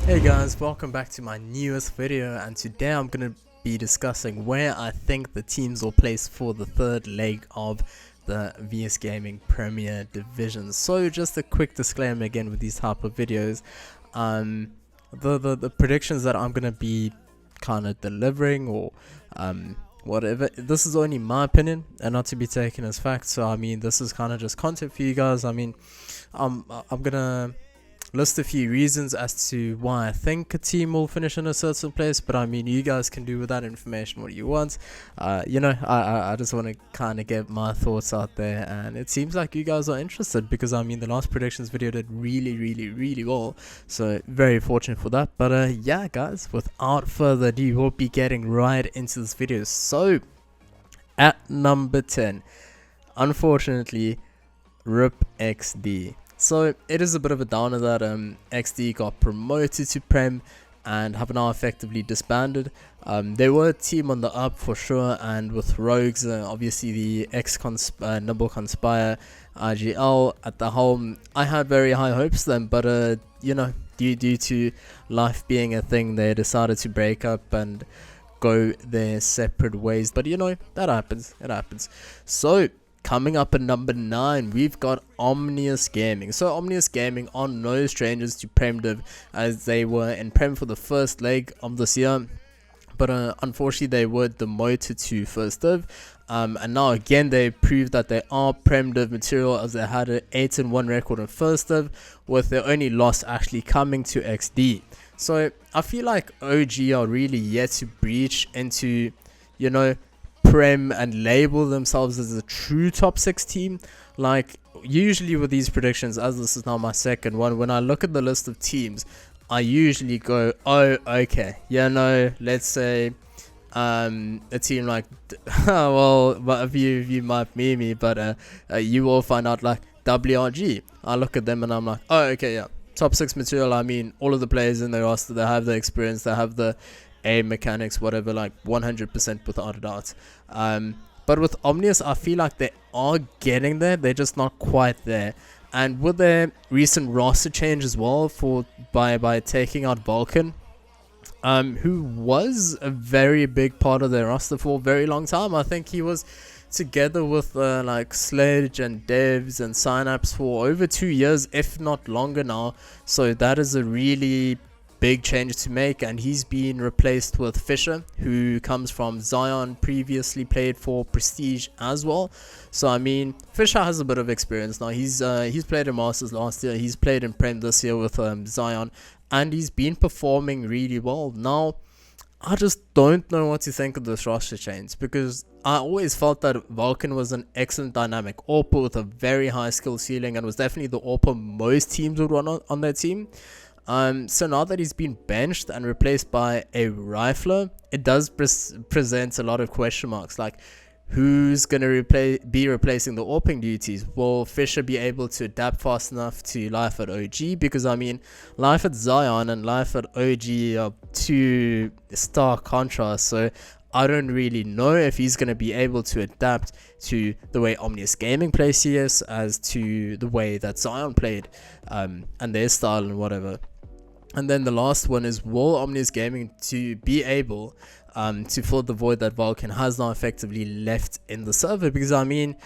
Hey guys, welcome back to my newest video, and today I'm going to be discussing where I think the teams will place for the third leg of the VSGaming Premier Division. So just a quick disclaimer again with these type of videos, the predictions that I'm going to be kind of delivering or whatever, this is only my opinion and not to be taken as fact. So I mean, this is kind of just content for you guys. I mean, I'm gonna list a few reasons as to why I think a team will finish in a certain place, but I mean, you guys can do with that information what you want. I just want to kind of get my thoughts out there, and it seems like you guys are interested because I mean, the last predictions video did really well, so very fortunate for that. But yeah guys, without further ado, we'll be getting right into this video. So at number 10, unfortunately, RIP XD. So it is a bit of a downer that XD got promoted to Prem and have now effectively disbanded. They were a team on the up for sure, and with Rogues, obviously the Nimble Conspire IGL at the helm, I had very high hopes then, but you know, due to life being a thing, they decided to break up and go their separate ways. But you know, that happens, it happens. So coming up at number 9, we've got Omnius Gaming. So Omnius Gaming are no strangers to Prem Div, as they were in Prem for the first leg of this year, but unfortunately they were demoted to First Div, and now again they proved that they are Prem Div material, as they had an 8-1 record in First Div, with their only loss actually coming to XD. So I feel like OG are really yet to breach into, you know, Prem and label themselves as a true top 6 team. Like usually with these predictions, as this is now my second one, when I look at the list of teams, I usually go, oh okay, yeah, no, let's say a team like well, if you might meme me, but you will find out like WRG. I look at them and I'm like, oh okay, yeah, top 6 material. I mean, all of the players in the roster, they have the experience, they have the aim mechanics, whatever, like 100% without a doubt. But with Omnius, I feel like they are getting there, they're just not quite there. And with their recent roster change as well, by taking out Vulcan, who was a very big part of their roster for a very long time. I think he was together with like Sledge and Devs and Synapse for over 2 years, if not longer now. So that is a really big change to make, and he's been replaced with Fisher, who comes from Zion, previously played for Prestige as well. So I mean, Fisher has a bit of experience now. He's played in Masters last year, he's played in Prem this year with Zion, and he's been performing really well. Now I just don't know what to think of this roster change, because I always felt that Vulcan was an excellent dynamic AWPer with a very high skill ceiling, and was definitely the AWPer most teams would run on their team. So now that he's been benched and replaced by a rifler, it does present a lot of question marks, like who's going to be replacing the AWPing duties. Will Fisher be able to adapt fast enough to life at OG? Because I mean, life at Zion and life at OG are two stark contrasts, so I don't really know if he's going to be able to adapt to the way Omnius Gaming plays CS as to the way that Zion played, and their style and whatever. And then the last one is, will Omnius Gaming to be able to fill the void that Vulcan has now effectively left in the server? Because I mean,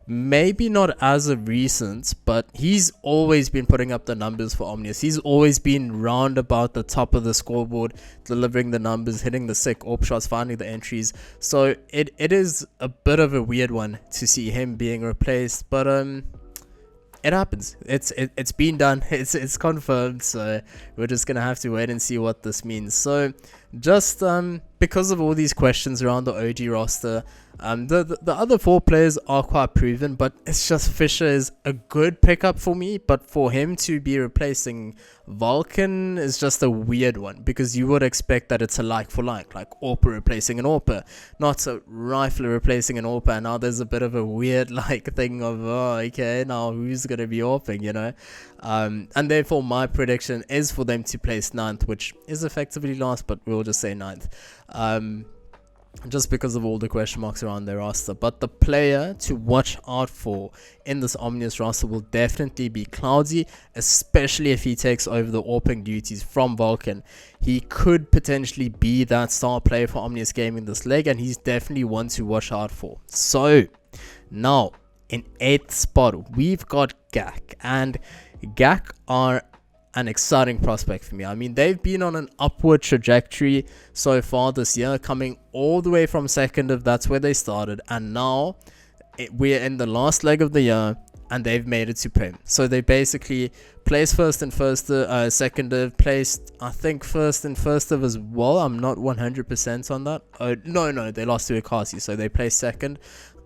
maybe not as of recent, but he's always been putting up the numbers for Omnius. He's always been round about the top of the scoreboard, delivering the numbers, hitting the sick AWP shots, finding the entries. So it is a bit of a weird one to see him being replaced, but it happens. It's been done. It's confirmed. So we're just gonna have to wait and see what this means. So just because of all these questions around the OG roster, the other 4 players are quite proven, but it's just Fisher is a good pickup for me, but for him to be replacing Vulcan is just a weird one, because you would expect that it's a like for like AWPer replacing an AWPer, not a rifler replacing an AWPer. And now there's a bit of a weird like thing of, oh okay, now who's gonna be AWPing, you know? And therefore my prediction is for them to place 9th, which is effectively last, but we'll just say 9th. just because of all the question marks around their roster. But the player to watch out for in this Omnius roster will definitely be Cloudy, especially if he takes over the AWPing duties from Vulcan. He could potentially be that star player for Omnius Gaming this leg, and he's definitely one to watch out for. So now in 8th spot we've got GAK, and GAK are an exciting prospect for me. I mean, they've been on an upward trajectory so far this year, coming all the way from 2nd, that's where they started, and now we're in the last leg of the year and they've made it to Prem. So they basically placed first and first, 2nd, placed I think first and first as well. I'm not 100% on that. No, they lost to Akasi, so they placed 2nd.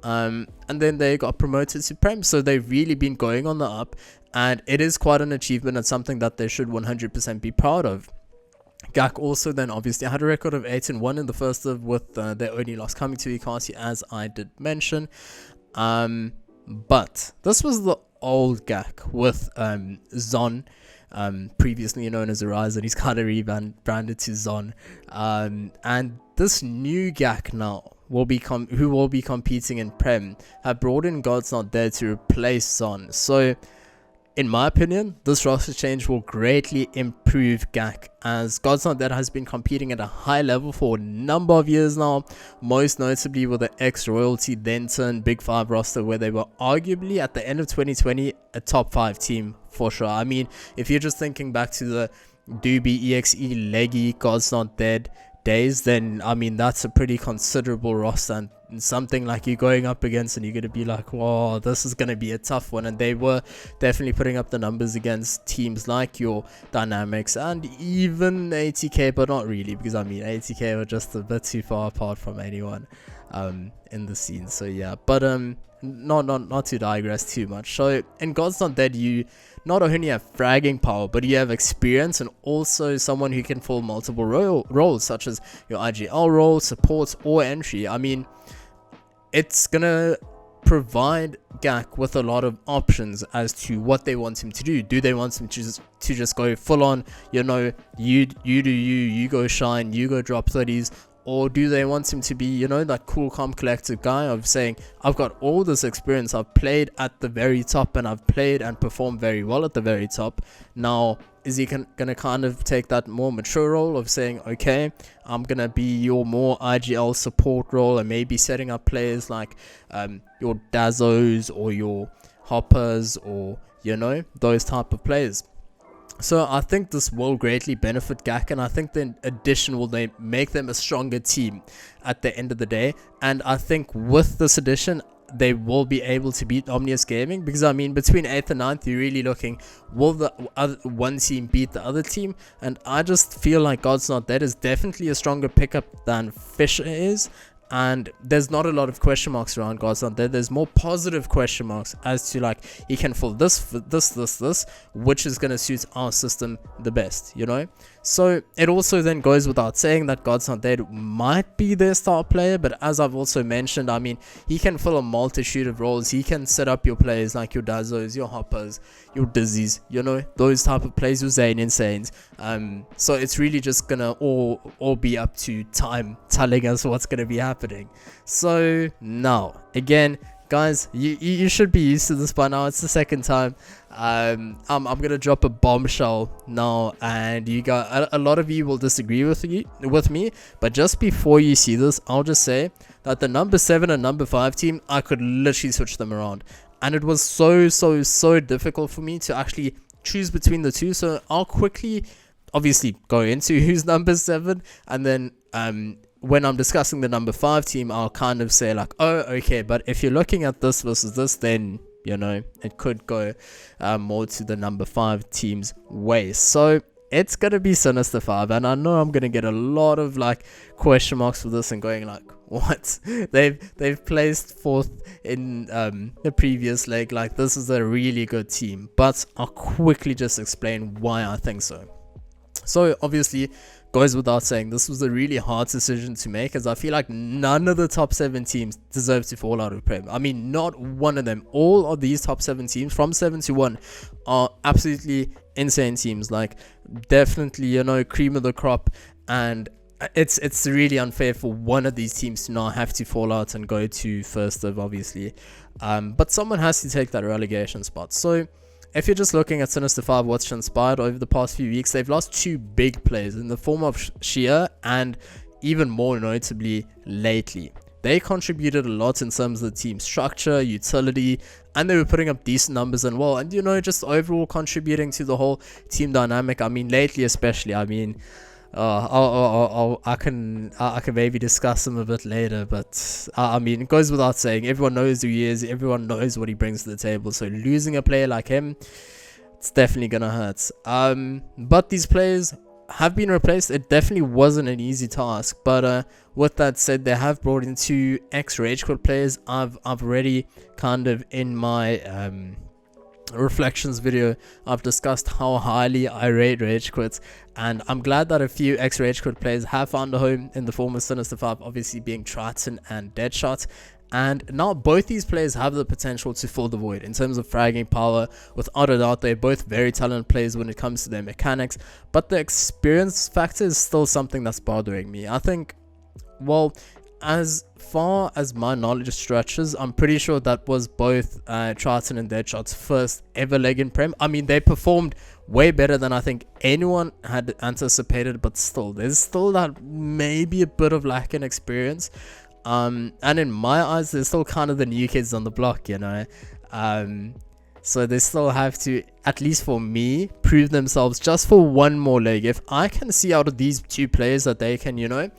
And then they got promoted to Prem, so they've really been going on the up, and it is quite an achievement and something that they should 100% be proud of. GAK also then obviously had a record of 8-1 in the first of, with their only loss coming to Ikasi, as I did mention. But this was the old GAK with Zon, previously known as Horizon. He's kind of rebranded to Zon, and this new GAK now who will be competing in Prem have brought in God's Not Dead to replace Zon. So in my opinion, this roster change will greatly improve GAK, as God's Not Dead has been competing at a high level for a number of years now, most notably with the ex-Royalty then turned Big 5 roster, where they were arguably at the end of 2020 a top 5 team for sure. I mean, if you're just thinking back to the Doobie, EXE, Leggy, God's Not Dead days, then I mean that's a pretty considerable roster, and something like you're going up against and you're going to be like, whoa, this is going to be a tough one. And they were definitely putting up the numbers against teams like your Dynamics and even ATK, but not really, because I mean ATK were just a bit too far apart from anyone in the scene. So yeah, but not to digress too much. So in God's Not Dead, you not only have fragging power, but you have experience and also someone who can fill multiple roles, such as your IGL role, support, or entry. I mean, it's gonna provide GAK with a lot of options as to what they want him to do. Do they want him to just go full on, you know, you do you go shine, you go drop 30s, or do they want him to be, you know, that cool, calm, collective guy of saying, I've got all this experience, I've played at the very top, and I've played and performed very well at the very top. Now, is he gonna kind of take that more mature role of saying, okay, I'm gonna be your more IGL support role, and maybe setting up players like your Dazzos or your Hoppers, or, you know, those type of players. So I think this will greatly benefit GAK, and I think the addition will make them a stronger team at the end of the day. And I think with this addition, they will be able to beat Omnius Gaming, because I mean, between 8th and 9th, you're really looking, will the other one team beat the other team? And I just feel like God's Not Dead is definitely a stronger pickup than Fisher is. And there's not a lot of question marks around God's Not Dead. There's more positive question marks as to like, he can fill this, which is going to suit our system the best, you know. So it also then goes without saying that God's Not Dead might be their star player, but as I've also mentioned, I mean, he can fill a multitude of roles. He can set up your players like your Dazzos, your Hoppers, your Dizzies, you know, those type of plays, your Zane Insanes. So it's really just gonna all be up to time telling us what's gonna be happening. So now, again, guys, you should be used to this by now. It's the second time. I'm gonna drop a bombshell now, and you guys, a lot of you will disagree with me, but just before you see this, I'll just say that the number 7 and number 5 team, I could literally switch them around, and it was so difficult for me to actually choose between the two. So I'll quickly obviously go into who's number 7, and then when I'm discussing the number 5 team, I'll kind of say like, oh, okay, but if you're looking at this versus this, then, you know, it could go more to the number 5 team's way. So it's going to be Sinister 5, and I know I'm going to get a lot of like question marks for this and going like, what? They've placed 4th in the previous leg. Like, this is a really good team, but I'll quickly just explain why I think so. So obviously, goes without saying, this was a really hard decision to make, as I feel like none of the top 7 teams deserve to fall out of Prem. I mean, not one of them. All of these top 7 teams from 7 to 1 are absolutely insane teams. Like, definitely, you know, cream of the crop. And it's really unfair for one of these teams to not have to fall out and go to first div, obviously. But someone has to take that relegation spot. So if you're just looking at Sinister 5, what's transpired over the past few weeks, they've lost two big players in the form of Shia and even more notably lately. They contributed a lot in terms of the team structure, utility, and they were putting up decent numbers and well, and just overall contributing to the whole team dynamic. I mean, lately especially, I mean, I can maybe discuss him a bit later, but I mean, it goes without saying, everyone knows who he is, everyone knows what he brings to the table, so losing a player like him, it's definitely gonna hurt. But these players have been replaced. It definitely wasn't an easy task, but with that said, they have brought in two ex-Rage Quit players. I've already kind of in my reflections video, I've discussed how highly I rate Rage Quit, and I'm glad that a few ex-Rage Quit players have found a home in the form of Sinister 5, obviously being Triton and Deadshot. And now both these players have the potential to fill the void in terms of fragging power. Without a doubt, they're both very talented players when it comes to their mechanics, but the experience factor is still something that's bothering me. I think, well, as far as my knowledge stretches, I'm pretty sure that was both Triton and Deadshot's first ever leg in Prem. I mean, they performed way better than I think anyone had anticipated, but still, there's still that maybe a bit of lack in experience. And in my eyes, they're still kind of the new kids on the block, so they still have to, at least for me, prove themselves just for one more leg. If I can see out of these two players that they can,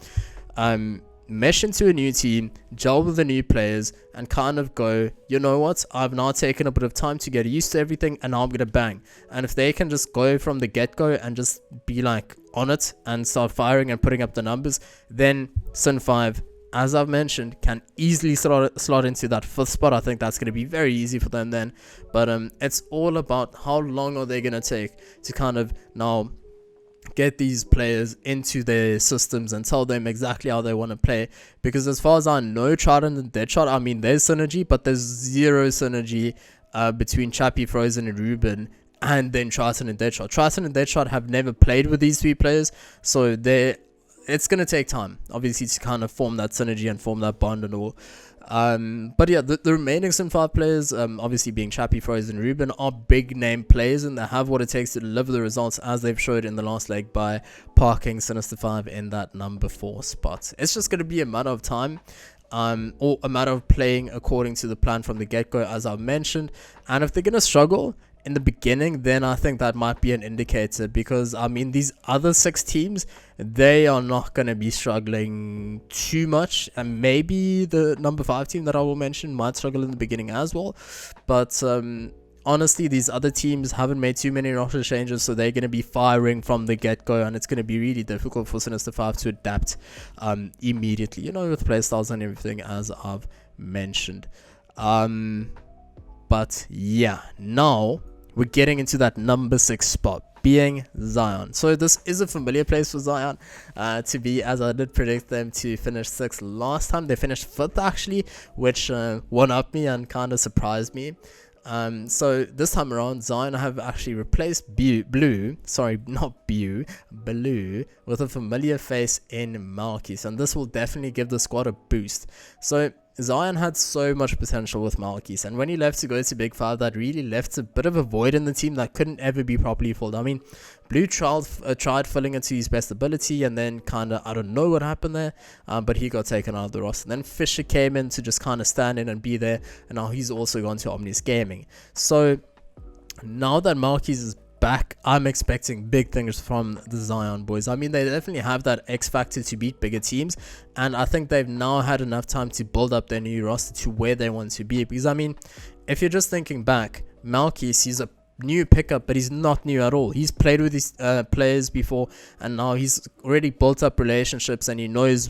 mesh into a new team, gel with the new players, and kind of go, you know what, I've now taken a bit of time to get used to everything, and now I'm gonna bang. And if they can just go from the get-go and just be like on it and start firing and putting up the numbers, then Sin 5, as I've mentioned, can easily slot into that 5th spot. I think that's going to be very easy for them then. But it's all about how long are they going to take to kind of now get these players into their systems and tell them exactly how they want to play. Because as far as I know, Trident and Deadshot, I mean, there's synergy, but there's zero synergy between Chappie, Frozen, and Ruben, and then Triton and Deadshot. Triton and Deadshot have never played with these three players, so it's going to take time, obviously, to kind of form that synergy and form that bond and all. But yeah, the remaining Sim 5 players, obviously being Chappie, Frozen, and Ruben, are big name players, and they have what it takes to deliver the results as they've showed in the last leg by parking Sinister 5 in that number 4 spot. It's just going to be a matter of time. Or a matter of playing according to the plan from the get-go, as I've mentioned. And if they're going to struggle in the beginning, then I think that might be an indicator, because I mean, these other 6 teams, they are not going to be struggling too much, and maybe the number 5 team that I will mention might struggle in the beginning as well, but honestly, these other teams haven't made too many roster changes, so they're going to be firing from the get-go, and it's going to be really difficult for Sinister 5 to adapt immediately, with playstyles and everything, as I've mentioned. But yeah, now we're getting into that number 6 spot, being Zion. So this is a familiar place for Zion to be, as I did predict them to finish 6th last time. They finished 5th actually, which one-upped me and kind of surprised me. So this time around, Zion have actually replaced Blue with a familiar face in Malkis, and this will definitely give the squad a boost. So Zion had so much potential with Malkis, and when he left to go to Big 5, that really left a bit of a void in the team that couldn't ever be properly filled. I mean, Blue tried filling it to his best ability, and then kind of, I don't know what happened there, but he got taken out of the roster. And then Fisher came in to just kind of stand in and be there, and now he's also gone to VSGaming. So now that Malkis is back, I'm expecting big things from the Zion boys. I mean, they definitely have that X factor to beat bigger teams, and I think they've now had enough time to build up their new roster to where they want to be. Because I mean, if you're just thinking back, Malkis, he's a new pickup, but he's not new at all. He's played with these players before, and now he's already built up relationships, and he knows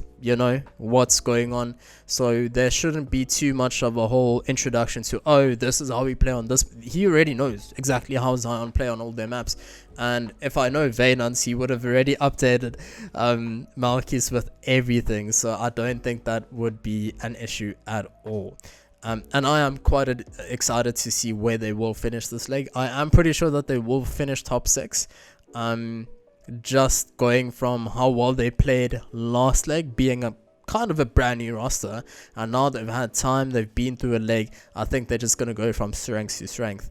what's going on. So there shouldn't be too much of a whole introduction to, oh, this is how we play on this. He already knows exactly how Zion play on all their maps, and if I know Vaynance, he would have already updated Malkis with everything, so I don't think that would be an issue at all. And I am quite excited to see where they will finish this leg. I am pretty sure that they will finish top 6. just going from how well they played last leg, being a kind of a brand new roster, and now they've had time, they've been through a leg. I think they're just going to go from strength to strength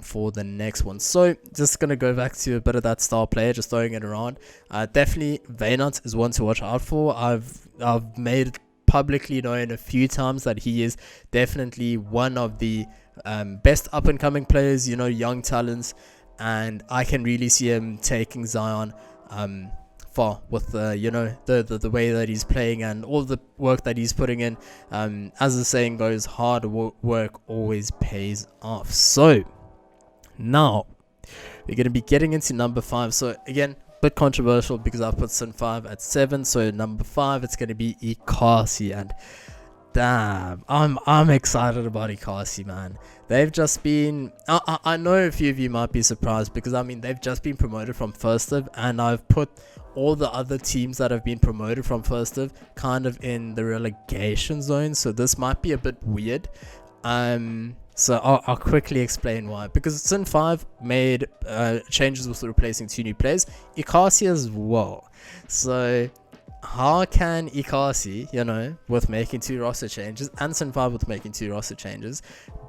for the next one. So just going to go back to a bit of that star player, just throwing it around. Definitely Vaynant is one to watch out for. I've made it publicly known a few times that he is definitely one of the best up and coming players, young talents, and I can really see him taking Zion far with the way that he's playing and all the work that he's putting in. As the saying goes, hard work always pays off. So now we're going to be getting into number 5. So again, bit controversial because I put Sin 5 at 7. So number 5, it's going to be Ikasi, and damn, I'm excited about Ikasi, man. They've just been, I know a few of you might be surprised because they've just been promoted from First Div, and I've put all the other teams that have been promoted from First Div kind of in the relegation zone. So this might be a bit weird. So I'll quickly explain why. Because Sin 5 made changes with replacing 2 new players, Ikasi as well. So how can Ikasi, with making 2 roster changes, and Sin 5 with making 2 roster changes,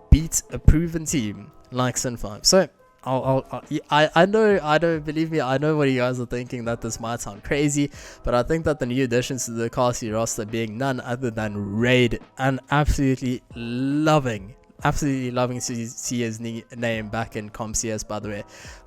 beat a proven team like Sin 5? So I know, believe me, I know what you guys are thinking, that this might sound crazy, but I think that the new additions to the Ikasi roster being none other than Raid, and absolutely loving to see his name back in ComCS, by the way,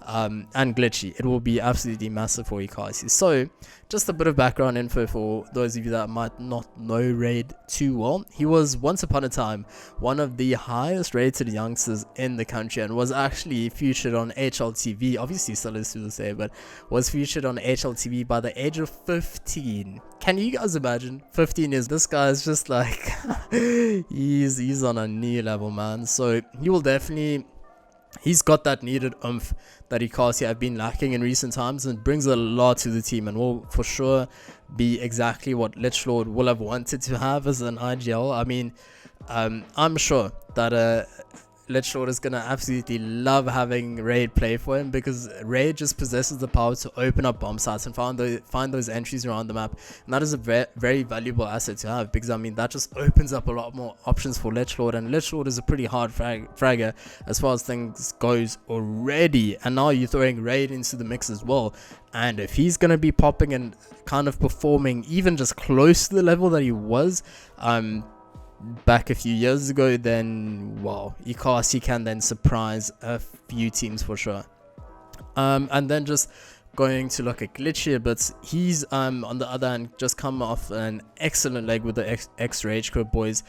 and Glitchy. It will be absolutely massive for Ikasi. So just a bit of background info for those of you that might not know Raid too well. He was once upon a time one of the highest rated youngsters in the country, and was actually featured on HLTV, obviously still is to this day, but was featured on HLTV by the age of 15. Can you guys imagine? 15 years. This guy is just like he's on a new level, man. So he will definitely, he's got that needed oomph that Ikasi have been lacking in recent times, and brings a lot to the team, and will for sure be exactly what Lichlord will have wanted to have as an IGL. I'm sure that Lichlord is going to absolutely love having Raid play for him, because Raid just possesses the power to open up bomb sites and find those entries around the map, and that is a very valuable asset to have, because that just opens up a lot more options for Lichlord, and Lichlord is a pretty hard fragger as far as things goes already, and now you're throwing Raid into the mix as well. And if he's going to be popping and kind of performing even just close to the level that he was back a few years ago, then wow, Ikasi can then surprise a few teams for sure. And then just going to look at Glitchy a bit, he's on the other hand just come off an excellent leg with the X-Rage Code boys,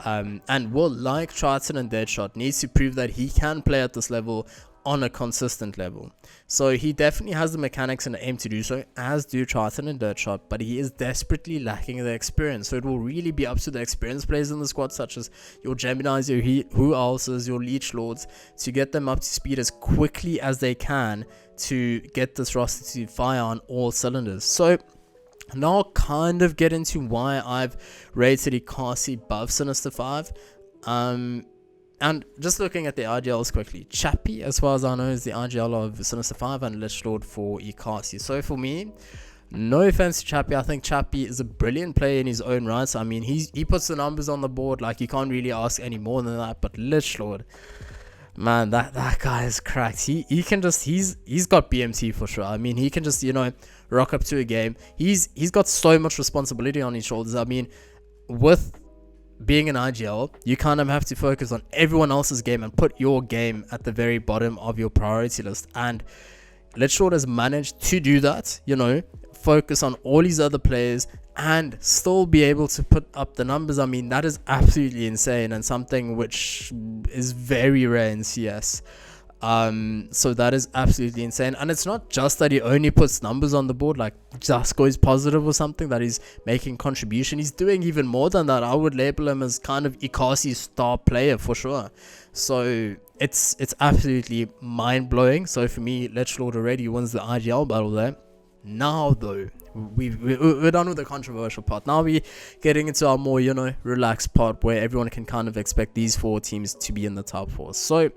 and will, like Triton and Deadshot, needs to prove that he can play at this level on a consistent level. So he definitely has the mechanics and the aim to do so, as do Triton and Dirtshot, but he is desperately lacking the experience. So it will really be up to the experienced players in the squad, such as your Geminis, your Who Elses, your Leech Lords, to get them up to speed as quickly as they can to get this roster to fire on all cylinders. So now I'll kind of get into why I've rated Ikasi above Sinister 5. And just looking at the RGLs quickly, Chappie, as far as I know, is the RGL of Sinister 5, and Lichlord for Ikasi. So for me, no offense to Chappie, I think Chappie is a brilliant player in his own right. He puts the numbers on the board, like you can't really ask any more than that. But Lichlord, man, that guy is cracked. He can just, he's got BMT for sure. He can just, rock up to a game. He's got so much responsibility on his shoulders. With being an IGL, you kind of have to focus on everyone else's game and put your game at the very bottom of your priority list. And Lichlord has managed to do that, focus on all these other players and still be able to put up the numbers. That is absolutely insane, and something which is very rare in CS. So that is absolutely insane. And it's not just that he only puts numbers on the board, like just goes positive or something, that he's making contribution. He's doing even more than that. I would label him as kind of Ikasi's star player for sure. So it's absolutely mind-blowing. So for me, Lichlord already wins the IGL battle there. Now though, we're done with the controversial part. Now we're getting into our more, relaxed part where everyone can kind of expect these 4 teams to be in the top 4. So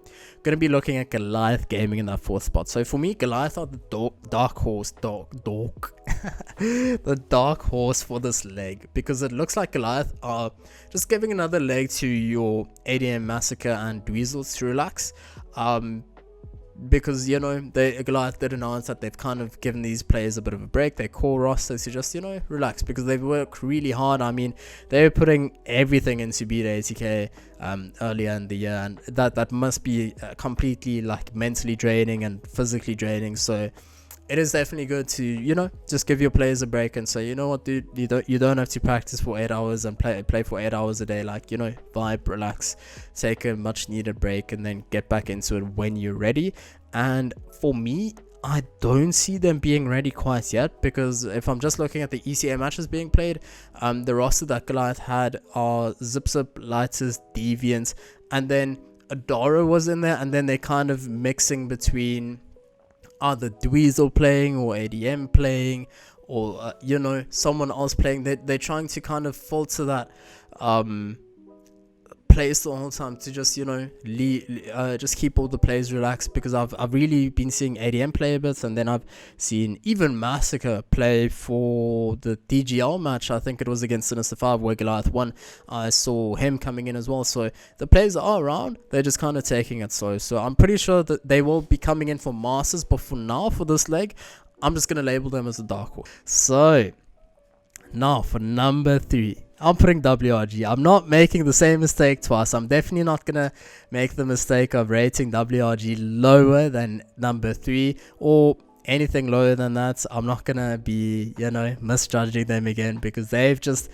gonna be looking at Goliath Gaming in that 4th spot. So for me, Goliath are the dark horse the dark horse for this leg, because it looks like Goliath are just giving another leg to your ADM Massacre and Dweezil to relax. Because Goliath did announce that they've kind of given these players a bit of a break, their core roster, to just relax, because they've worked really hard. I mean, they were putting everything into beat 80k earlier in the year, and that must be completely like mentally draining and physically draining. So it is definitely good to just give your players a break and say, you know what, dude, you don't have to practice for 8 hours and play for 8 hours a day. Like, vibe, relax, take a much needed break, and then get back into it when you're ready. And for me, I don't see them being ready quite yet, because if I'm just looking at the ECA matches being played, the roster that Goliath had are Zip, Lighters, Deviants, and then Adora was in there, and then they're kind of mixing between either Dweezil playing or ADM playing, or someone else playing. They're trying to kind of filter that place the whole time to just just keep all the players relaxed, because I've really been seeing ADM play a bit, and then I've seen even Massacre play for the DGL match. I think it was against Sinister 5 where Goliath won. I saw him coming in as well. So the players are around, they're just kind of taking it slow. So I'm pretty sure that they will be coming in for Masters, but for now, for this leg, I'm just going to label them as a dark horse. So now for number 3, I'm putting WRG. I'm not making the same mistake twice. I'm definitely not going to make the mistake of rating WRG lower than number 3 or anything lower than that. I'm not going to be, misjudging them again, because they've just,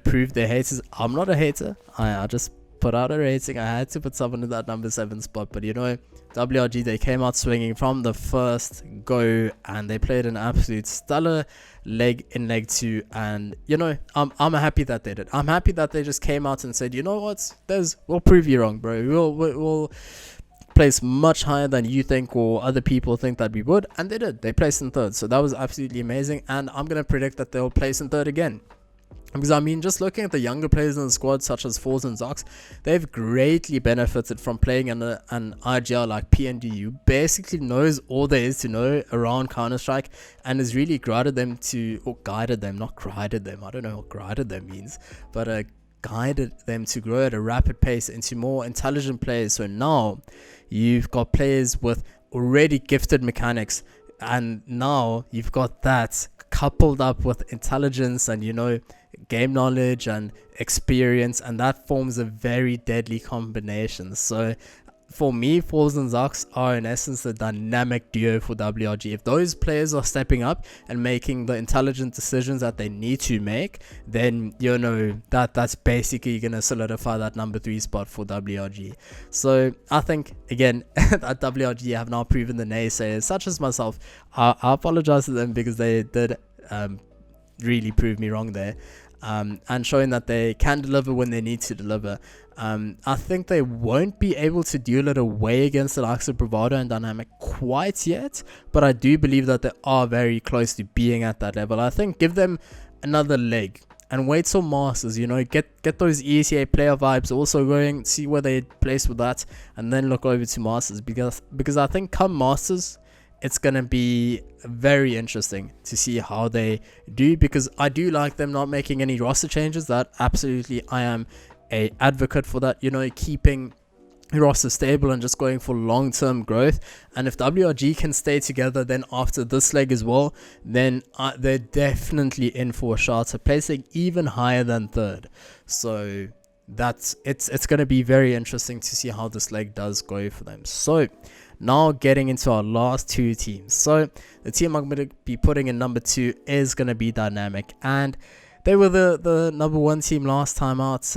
proved they're haters. I'm not a hater. I just put out a rating. I had to put someone in that number 7 spot, but WRG, they came out swinging from the first go, and they played an absolute stellar leg in leg 2, and I'm happy that they did. I'm happy that they just came out and said, you know what, we'll prove you wrong, bro. We'll place much higher than you think or other people think that we would, and they did. They placed in 3rd, so that was absolutely amazing, and I'm gonna predict that they'll place in 3rd again. Because I mean, just looking at the younger players in the squad, such as Falls and Zox, they've greatly benefited from playing in an IGL like PND, who basically knows all there is to know around Counter-Strike, and has really guided them, not guided them, I don't know what guided them means, but guided them to grow at a rapid pace into more intelligent players. So now you've got players with already gifted mechanics, and now you've got that coupled up with intelligence and game knowledge and experience, and that forms a very deadly combination. So for me, Falls and Zox are in essence the dynamic duo for WRG. If those players are stepping up and making the intelligent decisions that they need to make, then that's basically gonna solidify that number 3 spot for WRG. So I think again that WRG have now proven the naysayers, such as myself. I apologize to them, because they did really prove me wrong there, and showing that they can deliver when they need to deliver. I think they won't be able to duel it away against the likes of Bravado and Dynamic quite yet, but I do believe that they are very close to being at that level. I think give them another leg and wait till Masters, get those ECA player vibes also going, see where they place with that, and then look over to Masters, because I think come Masters, it's gonna be very interesting to see how they do, because I do like them not making any roster changes. That absolutely, I am a advocate for that, keeping roster stable and just going for long-term growth. And if WRG can stay together then after this leg as well, then they're definitely in for a shot at placing even higher than 3rd. So it's going to be very interesting to see how this leg does go for them. So now getting into our last 2 teams. So the team I'm going to be putting in number 2 is going to be Dynamic, and they were the number 1 team last time out.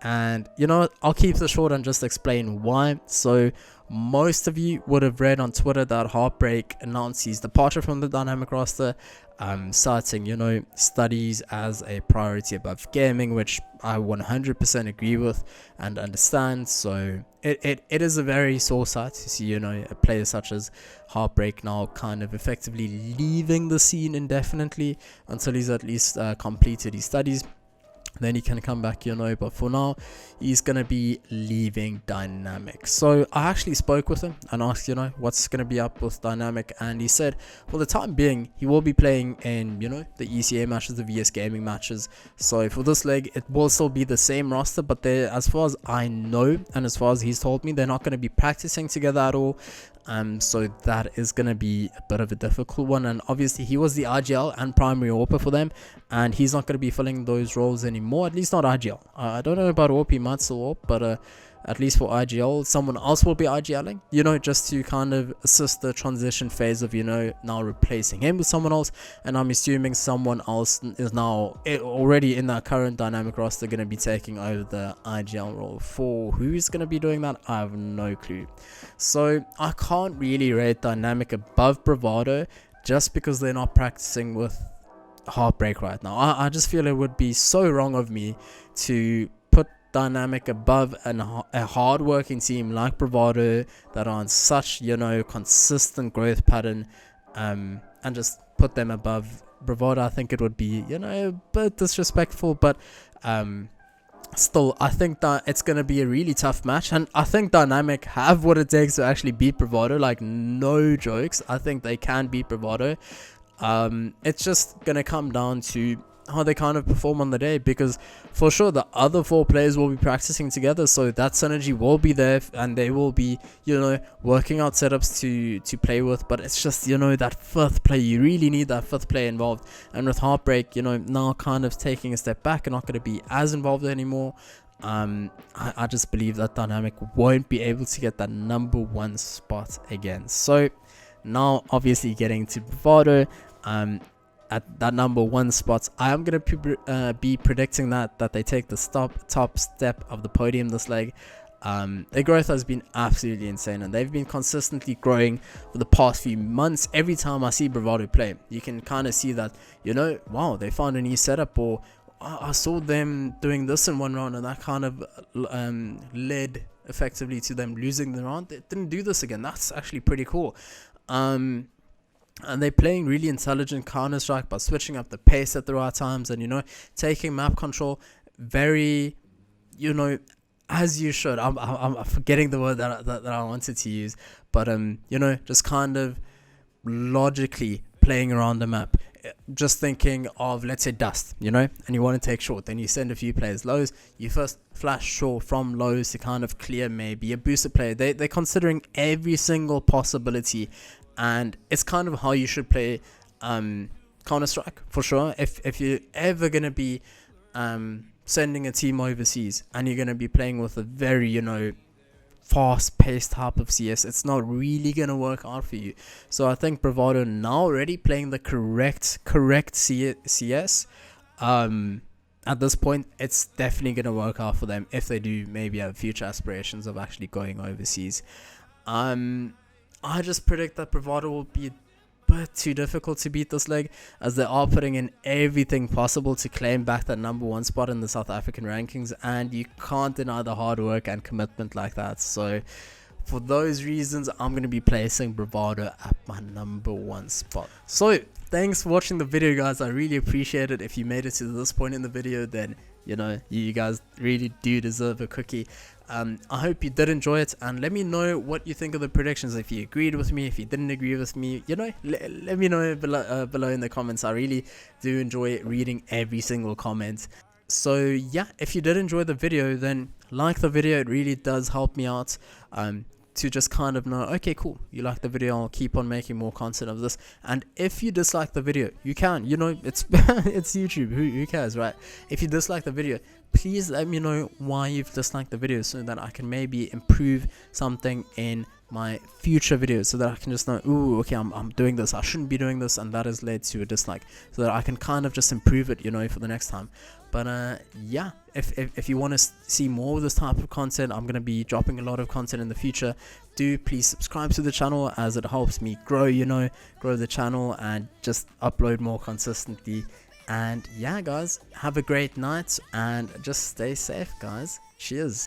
And you know what, I'll keep this short and just explain why. So most of you would have read on Twitter that Heartbreak announced his departure from the dynamic roster, citing, you know, studies as a priority above gaming, which I 100% agree with and understand. So it is a very sore sight to see, you know, a player such as Heartbreak now kind of effectively leaving the scene indefinitely until he's at least completed his studies. Then he can come back, you know, but for now he's gonna be leaving Dynamic. So I actually spoke with him and asked, you know, what's gonna be up with Dynamic, and he said for the time being he will be playing in, you know, the ECA matches, the VSGaming matches. So for this leg it will still be the same roster, but they, as far as I know and as far as he's told me, they're not going to be practicing together at all. So that is going to be a bit of a difficult one, and obviously he was the IGL and primary AWP for them, and he's not going to be filling those roles anymore, at least not IGL. I don't know about AWP, he might still AWP, but at least for IGL, someone else will be IGLing, you know, just to kind of assist the transition phase of, you know, now replacing him with someone else. And I'm assuming someone else is now already in that current dynamic roster going to be taking over the IGL role. For who's going to be doing that, I have no clue. So I can't really rate Dynamic above Bravado just because they're not practicing with Heartbreak right now. I just feel it would be so wrong of me to put Dynamic above a hard-working team like Bravado that are on such, you know, consistent growth pattern, and just put them above Bravado. I think it would be, you know, a bit disrespectful, but still, I think that it's going to be a really tough match, and I think Dynamic have what it takes to actually beat Bravado, like no jokes. I think they can beat Bravado. It's just going to come down to how they kind of perform on the day, because for sure the other 4 players will be practicing together, so that synergy will be there and they will be, you know, working out setups to play with. But it's just, you know, that 5th player, you really need that 5th player involved, and with Heartbreak, you know, now kind of taking a step back and not going to be as involved anymore, I just believe that Dynamic won't be able to get that number 1 spot again. So now obviously getting to Bravado, at that number 1 spot, I am going to be predicting that they take the top step of the podium this leg. Their growth has been absolutely insane, and they've been consistently growing for the past few months. Every time I see Bravado play, you can kind of see that, you know, wow, they found a new setup, or I saw them doing this in one round and that kind of led effectively to them losing the round. They didn't do this again. That's actually pretty cool. And they're playing really intelligent Counter-Strike by switching up the pace at the right times, and, you know, taking map control very, you know, as you should. I'm forgetting the word that I wanted to use, but you know, just kind of logically playing around the map, just thinking of, let's say, dust, you know, and you want to take short, then you send a few players lows, you first flash short from lows to kind of clear maybe a booster player. They're considering every single possibility, and it's kind of how you should play Counter-Strike for sure. If you're ever gonna be sending a team overseas and you're gonna be playing with a very, you know, fast-paced type of CS, it's not really gonna work out for you. So I think Bravado now already playing the correct CS. At this point, it's definitely gonna work out for them if they do maybe have future aspirations of actually going overseas. I just predict that Bravado will be a bit too difficult to beat this leg, as they are putting in everything possible to claim back that number 1 spot in the South African rankings, and you can't deny the hard work and commitment like that. So for those reasons, I'm going to be placing Bravado at my number 1 spot. So thanks for watching the video, guys. I really appreciate it. If you made it to this point in the video, then, you know, you guys really do deserve a cookie. I hope you did enjoy it, and let me know what you think of the predictions. If you agreed with me, if you didn't agree with me, you know, let me know below in the comments. I really do enjoy reading every single comment. So yeah, if you did enjoy the video, then like the video. It really does help me out to just kind of know, okay, cool, you like the video, I'll keep on making more content of this. And if you dislike the video, you can, you know, it's it's YouTube, who cares, right? If you dislike the video, please let me know why you've disliked the video, so that I can maybe improve something in my future videos, so that I can just know, ooh, okay, I'm doing this, I shouldn't be doing this, and that has led to a dislike, so that I can kind of just improve it, you know, for the next time. But yeah, if you want to see more of this type of content, I'm going to be dropping a lot of content in the future. Do please subscribe to the channel, as it helps me grow, you know, grow the channel and just upload more consistently. And yeah, guys, have a great night and just stay safe, guys. Cheers.